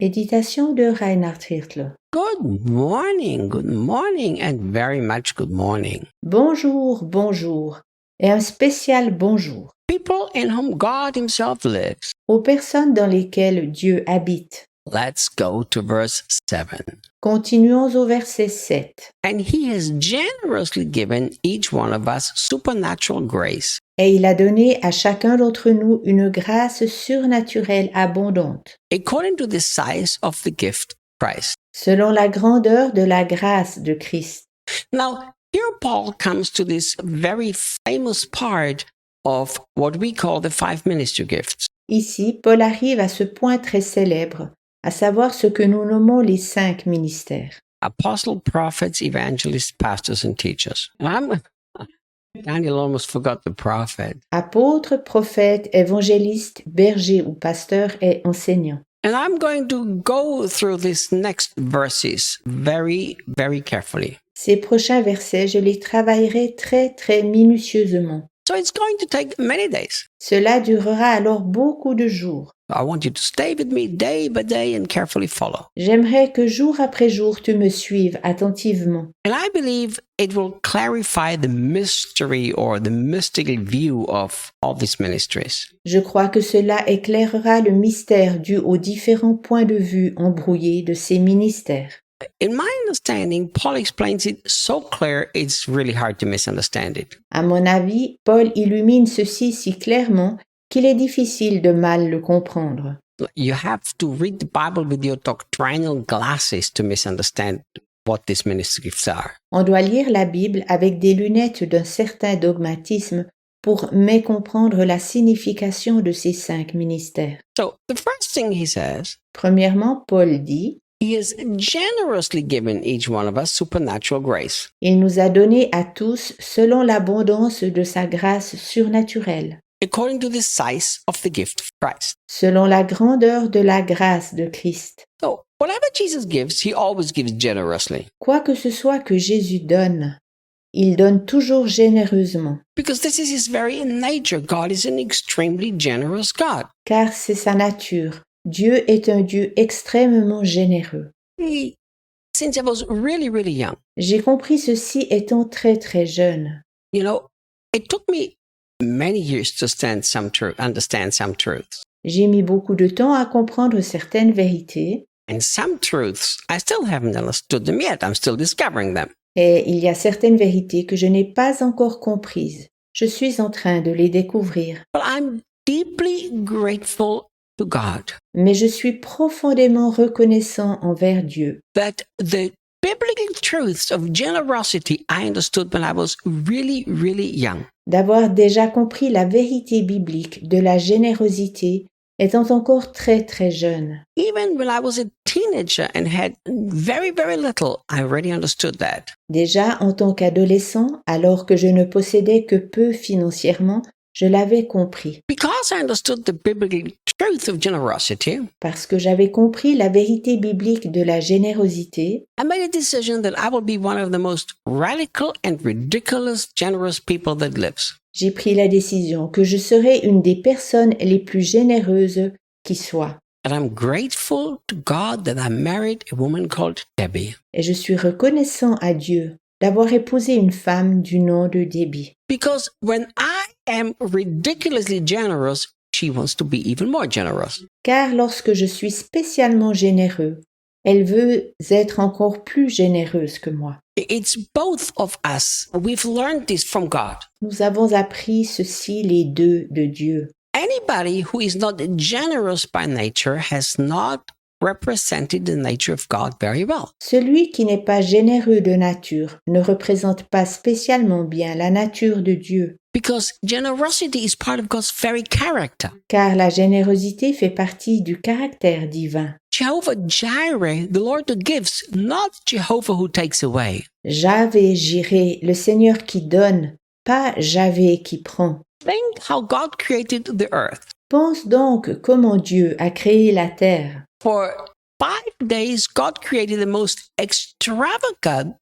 Méditation de Reinhard Hirtler. Good morning, and very much good morning. Bonjour, bonjour, et un spécial bonjour People in whom God Himself lives. aux personnes dans lesquelles Dieu habite. Let's go to verse 7. Continuons au verset 7. And He has generously given each one of us supernatural grace. Et il a donné à chacun d'entre nous une grâce surnaturelle abondante, According to the size of the gift of Christ. selon la grandeur de la grâce de Christ. Now, here Paul comes to this very famous part of what we call the five ministry gifts. Ici, Paul arrive à ce point très célèbre, à savoir ce que nous nommons les 5 ministères. Apostle, prophets, evangelists, pastors, and teachers. Daniel almost forgot the prophet. Apôtres, prophètes, évangélistes, bergers ou pasteurs et enseignants. And I'm going to go through these next verses very, very carefully. Ces prochains versets, je les travaillerai très minutieusement. So it's going to take many days. Cela durera alors beaucoup de jours. I want you to stay with me day by day and carefully follow. J'aimerais que jour après jour tu me suives attentivement. And I believe it will clarify the mystery or the mystical view of all these ministries. Je crois que cela éclairera le mystère dû aux différents points de vue embrouillés de ces ministères. In my understanding, Paul explains it so clear it's really hard to misunderstand it. À mon avis, Paul illumine ceci si clairement qu'il est difficile de mal le comprendre. You have to read the Bible with your doctrinal glasses to misunderstand what these ministry gifts are. On doit lire la Bible avec des lunettes d'un certain dogmatisme pour mécomprendre la signification de ces 5 ministères. So the first thing he says, Premièrement, Paul dit, he has generously given each one of us supernatural grace. il nous a donné à tous selon l'abondance de sa grâce surnaturelle, According to the size of the gift of Christ. selon la grandeur de la grâce de Christ. So whatever Jesus gives, he always gives generously. Quoi que ce soit que Jésus donne, il donne toujours généreusement, Because this is his very nature. God is an extremely generous God. car c'est sa nature. Dieu est un Dieu extrêmement généreux. Since I was really, really young, J'ai compris ceci étant très jeune. you know, it took me many years to understand some truths. J'ai mis beaucoup de temps à comprendre certaines vérités, And some truths, I still haven't understood them yet. I'm still discovering them. et il y a certaines vérités que je n'ai pas encore comprises. Je suis en train de les découvrir. But I'm deeply grateful to God Mais je suis profondément reconnaissant envers Dieu that the biblical truths of generosity I understood when I was really, really young. d'avoir déjà compris la vérité biblique de la générosité étant encore très jeune. Even when I was a teenager and had very, very little, I already understood that. Déjà en tant qu'adolescent, alors que je ne possédais que peu financièrement, je l'avais compris, Because I understood the biblical truth of generosity, parce que j'avais compris la vérité biblique de la générosité. I made a decision that I will be one of the most radical and ridiculous generous people that lives. J'ai pris la décision que je serais une des personnes les plus généreuses qui soient. And I'm grateful to God that I married a woman called Debbie. Et je suis reconnaissant à Dieu d'avoir épousé une femme du nom de Debbie. Because when I am ridiculously generous, she wants to be even more generous. Car lorsque je suis spécialement généreux, elle veut être encore plus généreuse que moi. It's both of us. We've learned this from God. Nous avons appris ceci les deux de Dieu. Anybody who is not generous by nature has not represented the nature of God very well. Celui qui n'est pas généreux de nature ne représente pas spécialement bien la nature de Dieu, Because generosity is part of God's very character. car la générosité fait partie du caractère divin. Jehovah Jireh, the Lord who gives, not Jehovah who takes away. Javé, Jiré, le Seigneur qui donne, pas Javé qui prend. Think how God created the earth. Pense donc comment Dieu a créé la terre. For 5 days, God created the most extravagant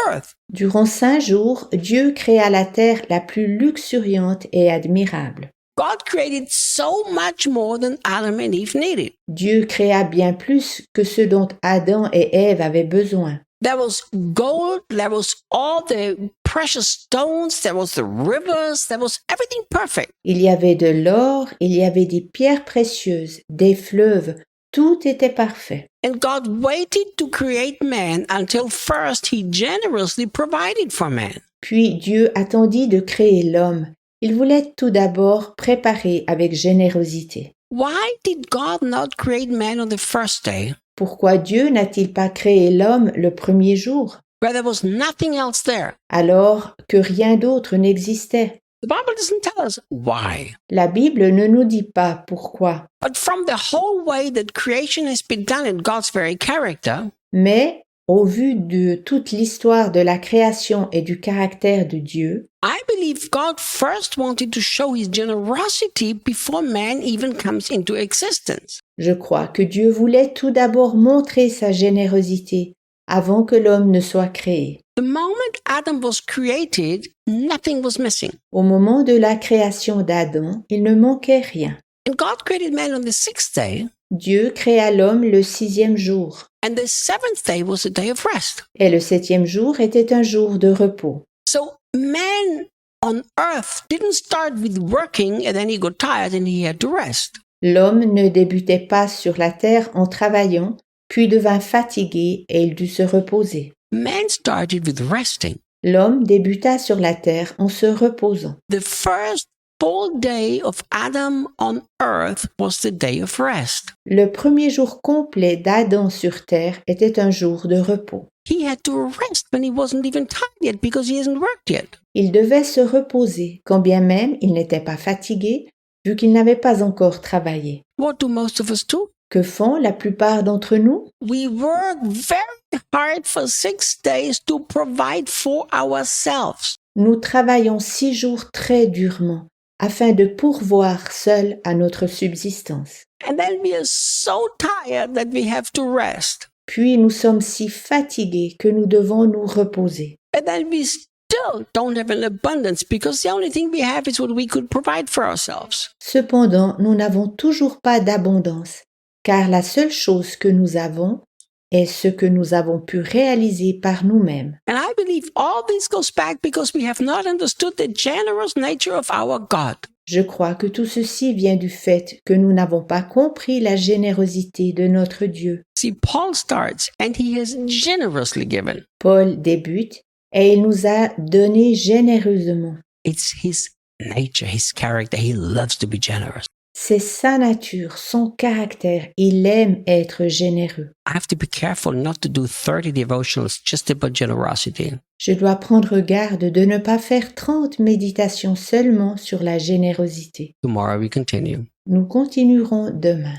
earth. Durant 5 jours, Dieu créa la terre la plus luxuriante et admirable. God created so much more than Adam and Eve needed. Dieu créa bien plus que ce dont Adam et Ève avaient besoin. There was gold, there was all the precious stones, there was the rivers, there was everything perfect. Il y avait de l'or, il y avait des pierres précieuses, des fleuves, tout était parfait. And God waited to create man until first he generously provided for man. Puis Dieu attendit de créer l'homme. Il voulait tout d'abord préparer avec générosité. Why did God not create man on the first day, Pourquoi Dieu n'a-t-il pas créé l'homme le premier jour, where there was nothing else there? alors que rien d'autre n'existait? The Bible doesn't tell us why. La Bible ne nous dit pas pourquoi, But from the whole way that creation has been done in God's very character, mais au vu de toute l'histoire de la création et du caractère de Dieu, I believe God first wanted to show his generosity before man even comes into existence. je crois que Dieu voulait tout d'abord montrer sa générosité avant que l'homme ne soit créé. The moment Adam was created, nothing was missing. Au moment de la création d'Adam, il ne manquait rien. And God created man on the sixth day, Dieu créa l'homme le 6e jour, and the seventh day was a day of rest. et le 7e jour était un jour de repos. So man on earth didn't start with working and then he got tired and he had to rest. L'homme ne débutait pas sur la terre en travaillant, puis devint fatigué et il dut se reposer. Man started with resting. L'homme débuta sur la terre en se reposant. The first full day of Adam on earth was the day of rest. Le premier jour complet d'Adam sur terre était un jour de repos. He had to rest when he wasn't even tired yet because he hasn't worked yet. Il devait se reposer, quand bien même il n'était pas fatigué, vu qu'il n'avait pas encore travaillé. What do most of us do? Que font la plupart d'entre nous? We work very hard for 6 days to provide for ourselves. Nous travaillons 6 jours très durement afin de pourvoir seuls à notre subsistance. And then we are so tired that we have to rest. Puis nous sommes si fatigués que nous devons nous reposer. And then we still don't have an abundance because the only thing we have is what we could provide for ourselves. Cependant, nous n'avons toujours pas d'abondance, car la seule chose que nous avons est ce que nous avons pu réaliser par nous-mêmes. And I believe all this goes back because we have not understood the generous nature of our God. Je crois que tout ceci vient du fait que nous n'avons pas compris la générosité de notre Dieu. See, Paul starts and he has generously given. Paul débute et il nous a donné généreusement. It's his nature, his character. He loves to be generous. C'est sa nature, son caractère. Il aime être généreux. I have to be careful not to do 30 devotionals just about generosity. Je dois prendre garde de ne pas faire 30 méditations seulement sur la générosité. Tomorrow we continue. Nous continuerons demain.